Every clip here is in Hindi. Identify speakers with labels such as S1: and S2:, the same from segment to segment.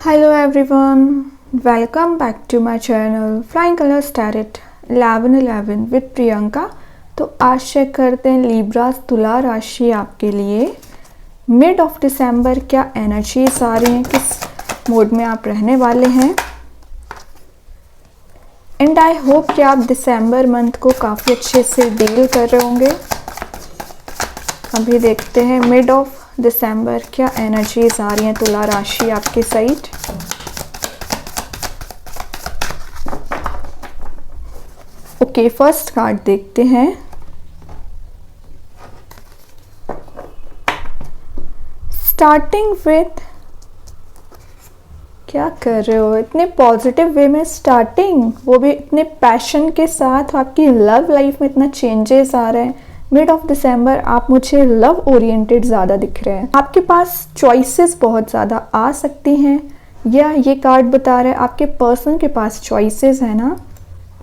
S1: Hello everyone, welcome back to my channel Flying Colors Tarot 1111 with Priyanka. तो आज चेक करते हैं लिब्रा तुला राशि आपके लिए मिड ऑफ दिसंबर क्या एनर्जीज आ रही हैं, किस मोड में आप रहने वाले हैं। एंड आई होप कि आप दिसंबर मंथ को काफ़ी अच्छे से डील कर रहे होंगे। अभी देखते हैं मिड ऑफ दिसंबर क्या एनर्जीज आ रही हैं तुला राशि आपके साइड। ओके, फर्स्ट कार्ड देखते हैं। स्टार्टिंग विथ क्या कर रहे हो, इतने पॉजिटिव वे में स्टार्टिंग, वो भी इतने पैशन के साथ। आपकी लव लाइफ में इतना चेंजेस आ रहे हैं। मिड ऑफ दिसंबर आप मुझे लव ओरिएंटेड ज़्यादा दिख रहे हैं। आपके पास चॉइसेस बहुत ज़्यादा आ सकती हैं, या ये कार्ड बता रहे हैं आपके पर्सन के पास चॉइसेस है ना,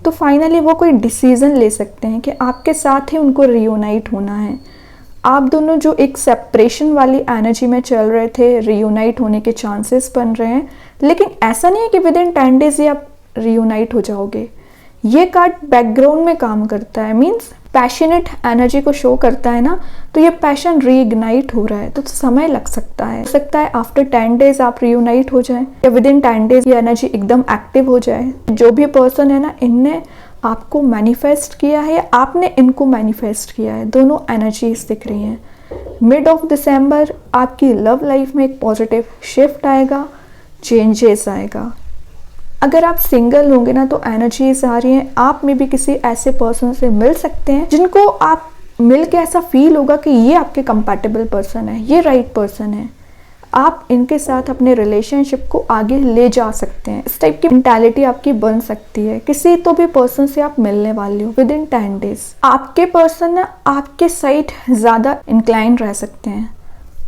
S1: तो फाइनली वो कोई डिसीज़न ले सकते हैं कि आपके साथ ही उनको रियूनाइट होना है। आप दोनों जो एक सेपरेशन वाली एनर्जी में चल रहे थे, रियूनाइट होने के चांसेस बन रहे हैं, लेकिन ऐसा नहीं है कि विद इन 10 डेज ही आप रियूनाइट हो जाओगे। ये कार्ड बैकग्राउंड में काम करता है, मीन्स पैशनेट एनर्जी को शो करता है ना, तो ये पैशन रीइग्नाइट हो रहा है, तो समय लग सकता है आफ्टर 10 डेज आप रियूनाइट हो जाए, या विद इन 10 डेज ये एनर्जी एकदम एक्टिव हो जाए। जो भी पर्सन है ना, इनने आपको मैनिफेस्ट किया है या आपने इनको मैनिफेस्ट किया है, दोनों एनर्जीज दिख रही हैं। मिड ऑफ दिसंबर आपकी लव लाइफ में एक पॉजिटिव शिफ्ट आएगा, चेंजेस आएगा। अगर आप सिंगल होंगे ना, तो एनर्जीज आ रही हैं आप में भी किसी ऐसे पर्सन से मिल सकते हैं जिनको आप मिल के ऐसा फील होगा कि ये आपके कंपैटिबल पर्सन है, ये राइट पर्सन है। आप इनके साथ अपने रिलेशनशिप को आगे ले जा सकते हैं। इस टाइप की मेंटालिटी आपकी बन सकती है। किसी तो भी पर्सन से आप मिलने वाले हो विद इन 10 डेज। आपके पर्सन ना आपके साइड ज़्यादा इंक्लाइन रह सकते हैं।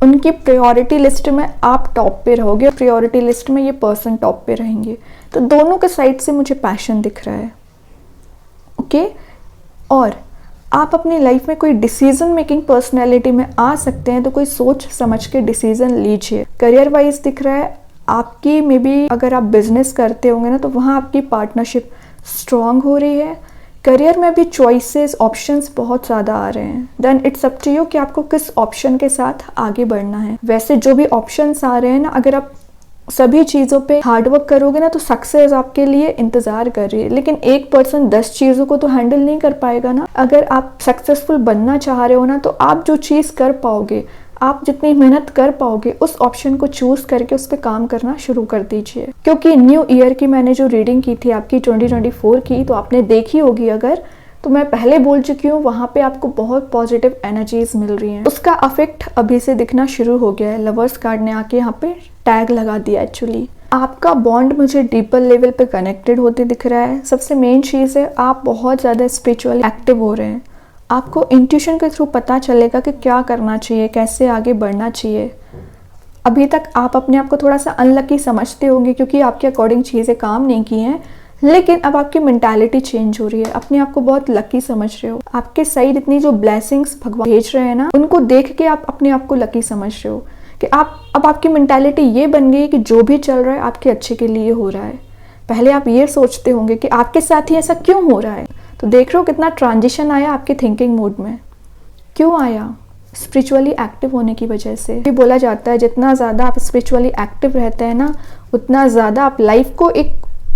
S1: उनकी प्रायोरिटी लिस्ट में आप टॉप पे रहोगे, प्रायोरिटी लिस्ट में ये पर्सन टॉप पे रहेंगे। तो दोनों के साइड से मुझे पैशन दिख रहा है। ओके, और आप अपनी लाइफ में कोई डिसीजन मेकिंग पर्सनैलिटी में आ सकते हैं, तो कोई सोच समझ के डिसीजन लीजिए। करियर वाइज दिख रहा है आपकी, मे बी अगर आप बिजनेस करते होंगे ना, तो वहाँ आपकी पार्टनरशिप स्ट्रांग हो रही है। करियर में भी चॉइसेस ऑप्शंस बहुत ज़्यादा आ रहे हैं। Then it's up to you कि आपको किस ऑप्शन के साथ आगे बढ़ना है। वैसे जो भी ऑप्शंस आ रहे हैं ना, अगर आप सभी चीज़ों पे हार्डवर्क करोगे ना, तो सक्सेस आपके लिए इंतज़ार कर रही है। लेकिन एक पर्सन 10 चीज़ों को तो हैंडल नहीं कर पाएगा ना। अगर आप सक्सेसफुल बनना चाह रहे हो ना, तो आप जो चीज़ कर पाओगे, आप जितनी मेहनत कर पाओगे, उस ऑप्शन को चूज़ करके उस पर काम करना शुरू कर दीजिए। क्योंकि न्यू ईयर की मैंने जो रीडिंग की थी आपकी 2024 की, तो आपने देखी होगी अगर, तो मैं पहले बोल चुकी हूँ, वहाँ पे आपको बहुत पॉजिटिव एनर्जीज मिल रही हैं। उसका अफेक्ट अभी से दिखना शुरू हो गया है। लवर्स कार्ड ने आके यहाँ पे टैग लगा दिया। एक्चुअली आपका बॉन्ड मुझे डीपर लेवल पे कनेक्टेड होते दिख रहा है। सबसे मेन चीज़ है आप बहुत ज़्यादा स्पिरिचुअली एक्टिव हो रहे हैं। आपको इंट्यूशन के थ्रू पता चलेगा कि क्या करना चाहिए, कैसे आगे बढ़ना चाहिए। अभी तक आप अपने आप को थोड़ा सा अनलकी समझते होंगे क्योंकि आपके अकॉर्डिंग चीज़ें काम नहीं की हैं, लेकिन अब आपकी मेंटालिटी चेंज हो रही है। अपने आप को बहुत लकी समझ रहे हो। आपके साइड इतनी जो ब्लेसिंग्स भगवान भेज रहे हैं ना, उनको देख के आप अपने आप को लकी समझ रहे हो कि अब आपकी मेंटालिटी ये बन गई कि जो भी चल रहा है आपके अच्छे के लिए हो रहा है। पहले आप ये सोचते होंगे कि आपके साथ ही ऐसा क्यों हो रहा है, तो देख रहे हो कितना ट्रांजिशन आया आपके थिंकिंग मोड में। क्यों आया? स्पिरिचुअली एक्टिव होने की वजह से। ये बोला जाता है जितना ज़्यादा आप स्पिरिचुअली एक्टिव रहते हैं ना, उतना ज़्यादा आप लाइफ को एक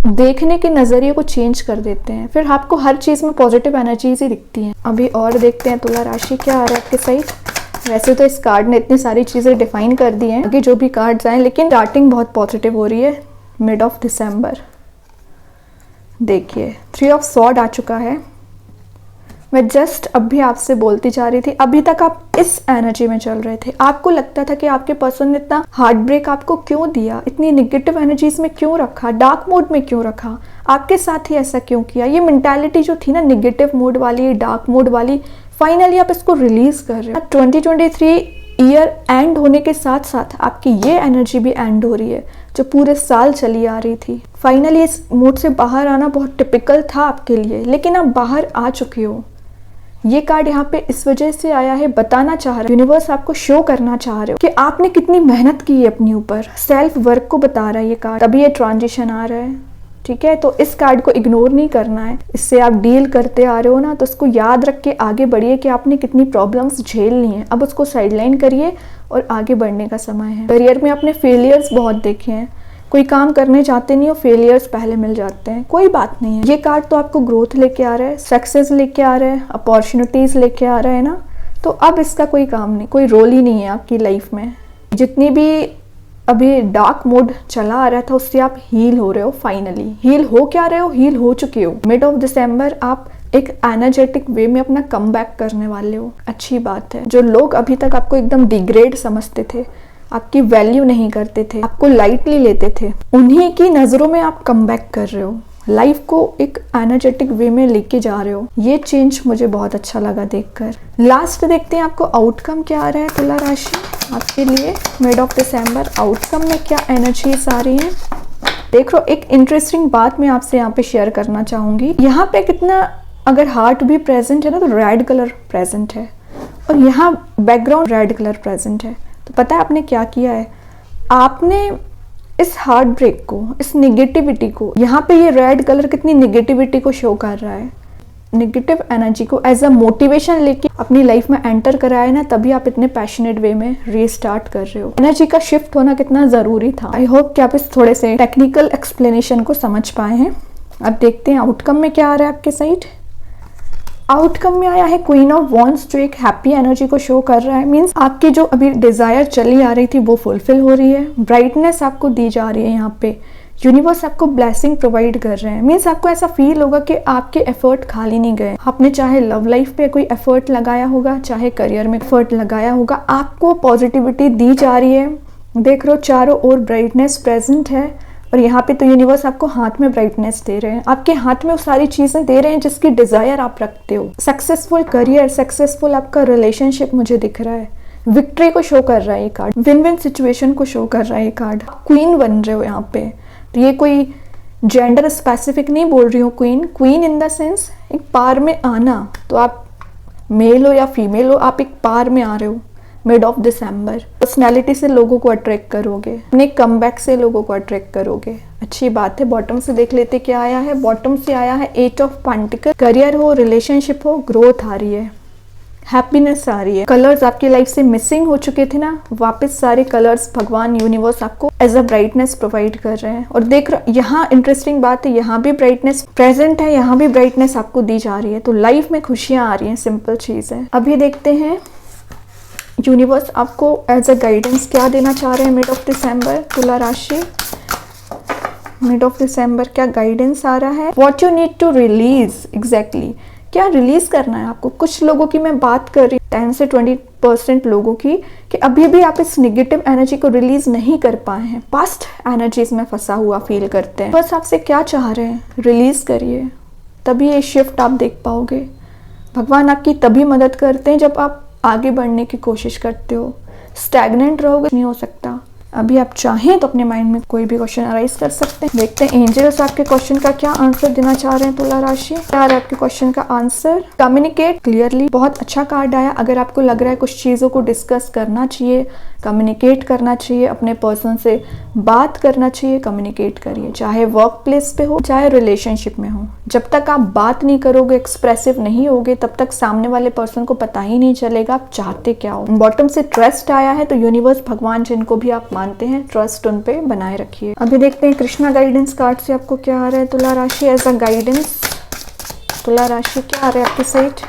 S1: देखने के नज़रिए को चेंज कर देते हैं। फिर आपको हर चीज़ में पॉजिटिव एनर्जीज ही दिखती हैं। अभी और देखते हैं तुला राशि क्या आ रहा है आपके साइड। वैसे तो इस कार्ड ने इतनी सारी चीज़ें डिफाइन कर दी हैं, आगे जो भी कार्ड्स आए, लेकिन स्टार्टिंग बहुत पॉजिटिव हो रही है मिड ऑफ दिसंबर। देखिए 3 ऑफ स्वॉर्ड आ चुका है। मैं जस्ट अभी आपसे बोलती जा रही थी, अभी तक आप इस एनर्जी में चल रहे थे। आपको लगता था कि आपके पर्सन ने इतना हार्ट ब्रेक आपको क्यों दिया, इतनी निगेटिव एनर्जीज में क्यों रखा, डार्क मोड में क्यों रखा, आपके साथ ही ऐसा क्यों किया। ये मेंटालिटी जो थी ना निगेटिव मोड वाली, डार्क मोड वाली, फाइनली आप इसको रिलीज कर रहे हो। 2023 ईयर एंड होने के साथ साथ आपकी ये एनर्जी भी एंड हो रही है जो पूरे साल चली आ रही थी। फाइनली इस मोड से बाहर आना बहुत टिपिकल था आपके लिए, लेकिन आप बाहर आ चुके हो। ये कार्ड यहाँ पे इस वजह से आया है, बताना चाह रहा है यूनिवर्स, आपको शो करना चाह रहे हो कि आपने कितनी मेहनत की है अपने ऊपर, सेल्फ वर्क को बता रहा है ये कार्ड, तभी ये ट्रांजिशन आ रहा है। ठीक है, तो इस कार्ड को इग्नोर नहीं करना है, इससे आप डील करते आ रहे हो ना, तो उसको याद रख के आगे बढ़िए कि आपने कितनी प्रॉब्लम्स झेल ली हैं। अब उसको साइडलाइन करिए और आगे बढ़ने का समय है। करियर में आपने फेलियर्स बहुत देखे हैं, कोई काम करने जाते नहीं हो, फेलियर्स पहले मिल जाते हैं, कोई बात नहीं है। ये कार्ड तो आपको ग्रोथ लेके आ रहा है, सक्सेस लेके आ रहा है, अपॉर्चुनिटीज लेके आ रहा है ना, तो अब इसका कोई काम नहीं, कोई रोल ही नहीं है आपकी लाइफ में। जितनी भी अभी डार्क मोड चला आ रहा था उससे आप हील हो रहे हो, फाइनली हील हो क्या रहे हो, हील हो चुके हो। मिड ऑफ दिसंबर आप एक एनर्जेटिक वे में अपना कम बैक करने वाले हो, अच्छी बात है। जो लोग अभी तक आपको एकदम डिग्रेड समझते थे, आपकी वैल्यू नहीं करते थे, आपको लाइटली लेते थे, उन्हीं की नज़रों में आप कम बैक कर रहे हो, लाइफ को एक एनर्जेटिक वे में लेके जा रहे हो। ये चेंज मुझे बहुत अच्छा लगा देखकर। लास्ट देखते हैं आपको आउटकम क्या आ रहा है तुला राशि आपके लिए मिड ऑफ दिसंबर। आउटकम में क्या एनर्जीज आ रही हैं देख लो। एक इंटरेस्टिंग बात मैं आपसे यहाँ पे शेयर करना चाहूंगी। यहाँ पे कितना अगर हार्ट भी प्रेजेंट है ना, तो रेड कलर प्रेजेंट है और यहाँ बैकग्राउंड रेड कलर प्रेजेंट है। तो पता है आपने क्या किया है, आपने इस हार्ट ब्रेक को, इस निगेटिविटी को, यहाँ पे ये रेड कलर कितनी निगेटिविटी को शो कर रहा है, निगेटिव एनर्जी को एज अ मोटिवेशन लेके अपनी लाइफ में एंटर कराया ना, तभी आप इतने पैशनेट वे में रीस्टार्ट कर रहे हो। एनर्जी का शिफ्ट होना कितना जरूरी था। आई होप कि आप इस थोड़े से टेक्निकल एक्सप्लेनेशन को समझ पाए हैं। अब देखते हैं आउटकम में क्या आ रहा है आपके साइड। आउटकम में आया है क्वीन ऑफ वॉन्ड्स, जो एक हैप्पी एनर्जी को शो कर रहा है। मींस आपकी जो अभी डिजायर चली आ रही थी वो फुलफिल हो रही है, ब्राइटनेस आपको दी जा रही है। यहाँ पे यूनिवर्स आपको ब्लेसिंग प्रोवाइड कर रहे हैं। मीन्स आपको ऐसा फील होगा कि आपके एफर्ट खाली नहीं गए। आपने चाहे लव लाइफ पे कोई एफर्ट लगाया होगा, चाहे करियर में एफर्ट लगाया होगा, आपको पॉजिटिविटी दी जा रही है। देख रहे हो चारों ओर ब्राइटनेस प्रेजेंट है और यहाँ पे तो यूनिवर्स आपको हाथ में ब्राइटनेस दे रहे हैं, आपके हाथ में वो सारी चीजें दे रहे हैं जिसकी डिजायर आप रखते हो। सक्सेसफुल करियर, सक्सेसफुल आपका रिलेशनशिप मुझे दिख रहा है, विक्ट्री को शो कर रहा है ये कार्ड, विन विन सिचुएशन को शो कर रहा है ये कार्ड। क्वीन बन रहे हो यहाँ पे, तो ये कोई जेंडर स्पेसिफिक नहीं बोल रही हूँ, क्वीन इन द सेंस एक पार में आना। तो आप मेल हो या फीमेल हो, आप एक पार में आ रहे हो मिड ऑफ दिसंबर। पर्सनैलिटी से लोगों को अट्रैक्ट करोगे, अपने कमबैक से लोगों को अट्रैक्ट करोगे, अच्छी बात है। बॉटम से देख लेते क्या आया है। बॉटम से आया है 8 ऑफ पेंटिकल। करियर हो, रिलेशनशिप हो, ग्रोथ आ रही है, हैप्पीनेस आ रही है। कलर्स आपकी लाइफ से मिसिंग हो चुके थे ना, वापस सारे कलर्स भगवान यूनिवर्स आपको एज अ ब्राइटनेस प्रोवाइड कर रहे हैं। और देख रहे यहाँ इंटरेस्टिंग बात है, यहाँ भी ब्राइटनेस प्रेजेंट है, यहाँ भी ब्राइटनेस आपको दी जा रही है। तो लाइफ में खुशियां आ रही हैं, सिंपल चीज है। अभी देखते हैं यूनिवर्स आपको एज अ गाइडेंस क्या देना चाह रहे हैं मिड ऑफ दिसंबर। तुला राशि मिड ऑफ दिसंबर क्या गाइडेंस आ रहा है। What you need to release, exactly क्या रिलीज करना है आपको। कुछ लोगों की मैं बात कर रही हूँ 10 से 20% लोगों की, कि अभी भी आप इस नेगेटिव एनर्जी को रिलीज नहीं कर पाए हैं, पास्ट एनर्जीज में फंसा हुआ फील करते हैं। बस आपसे क्या चाह रहे हैं, रिलीज करिए, तभी ये शिफ्ट आप देख पाओगे। भगवान आपकी तभी मदद करते हैं जब आप आगे बढ़ने की कोशिश करते हो। स्टैग्नेंट रहोगे नहीं हो सकता। अभी आप चाहें तो अपने माइंड में कोई भी क्वेश्चन अराइज कर सकते हैं। देखते हैं एंजल्स आपके क्वेश्चन का क्या आंसर देना चाह रहे हैं। तुला राशि क्या है आपके क्वेश्चन का आंसर। कम्युनिकेट क्लियरली, बहुत अच्छा कार्ड आया। अगर आपको लग रहा है कुछ चीज़ों को डिस्कस करना चाहिए, कम्युनिकेट करना चाहिए, अपने पर्सन से बात करना चाहिए, कम्युनिकेट करिए, चाहे वर्क प्लेस पे हो चाहे रिलेशनशिप में हो। जब तक आप बात नहीं करोगे, एक्सप्रेसिव नहीं होगे, तब तक सामने वाले पर्सन को पता ही नहीं चलेगा आप चाहते क्या हो। बॉटम से ट्रस्ट आया है, तो यूनिवर्स भगवान जिनको भी आप मानते हैं, ट्रस्ट उन पे बनाए रखिए। अभी देखते हैं कृष्णा गाइडेंस कार्ड से आपको क्या आ रहा है। तुला राशि एज अ गाइडेंस, तुला राशि क्या आ रहा है आपके साइड।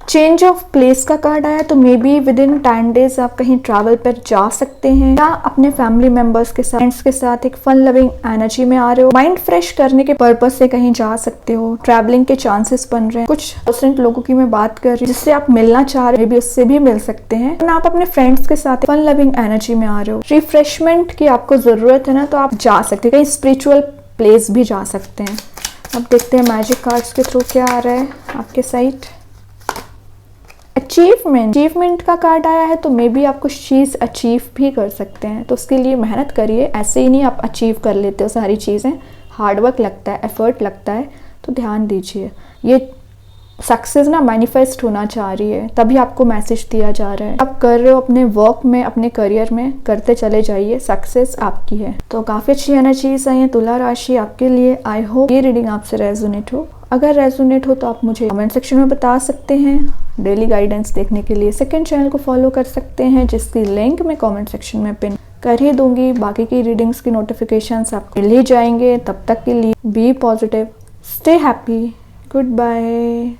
S1: चेंज ऑफ प्लेस का कार्ड आया, तो may be with in 10 days आप कहीं ट्रैवल पर जा सकते हैं, या अपने फैमिली मेंबर्स के साथ, फ्रेंड्स के साथ एक फन लविंग एनर्जी में आ रहे हो। माइंड फ्रेश करने के पर्पज से कहीं जा सकते हो। ट्रैवलिंग के चांसेस बन रहे हैं। कुछ परसेंट लोगों की मैं बात कर रही हूँ जिससे आप मिलना चाह रहे हो, भी उससे भी मिल सकते हैं। और आप अपने फ्रेंड्स के साथ फन लविंग एनर्जी में आ रहे हो। रिफ्रेशमेंट की आपको जरूरत है ना, तो आप जा सकते हैं, कहीं स्पिरिचुअल प्लेस भी जा सकते हैं। अब देखते हैं मैजिक कार्ड्स के थ्रू क्या आ रहा है आपके साइड। अचीवमेंट का कार्ड आया है, तो मे बी आप कुछ चीज़ अचीव भी कर सकते हैं, तो उसके लिए मेहनत करिए। ऐसे ही नहीं आप अचीव कर लेते हो सारी चीज़ें, हार्डवर्क लगता है, एफर्ट लगता है, तो ध्यान दीजिए। ये सक्सेस ना मैनिफेस्ट होना चाह रही है, तभी आपको मैसेज दिया जा रहा है। आप कर रहे हो अपने वर्क में, अपने करियर में, करते चले जाइए, सक्सेस आपकी है। तो काफ़ी अच्छी एनर्जीज आई है तुला राशि आपके लिए। आई होप ये रीडिंग आपसे रेजोनेट हो। अगर रेजोनेट हो तो आप मुझे कमेंट सेक्शन में बता सकते हैं। डेली गाइडेंस देखने के लिए सेकंड चैनल को फॉलो कर सकते हैं, जिसकी लिंक मैं कमेंट सेक्शन में पिन कर ही दूंगी। बाकी की रीडिंग्स की नोटिफिकेशंस आपको मिल ही जाएंगे। तब तक के लिए be positive, stay happy, good bye.